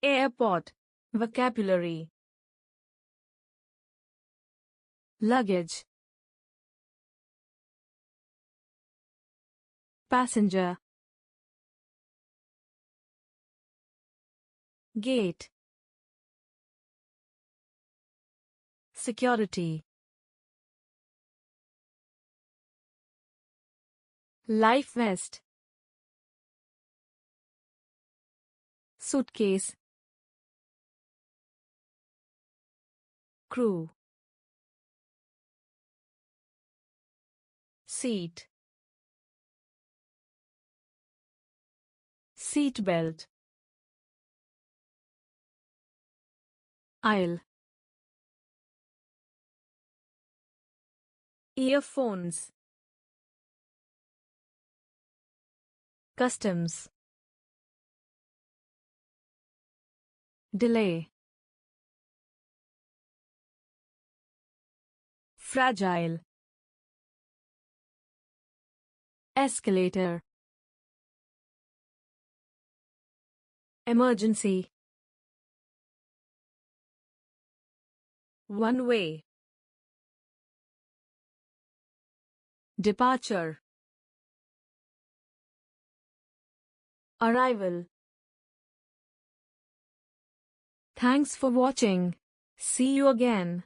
Airport. Vocabulary. Luggage. Passenger. Gate. Security. Life vest. Suitcase. Crew. Seat. Seatbelt. Aisle. Earphones. Customs. Delay. Fragile. Escalator. Emergency. One way. Departure. Arrival. Thanks for watching. See you again.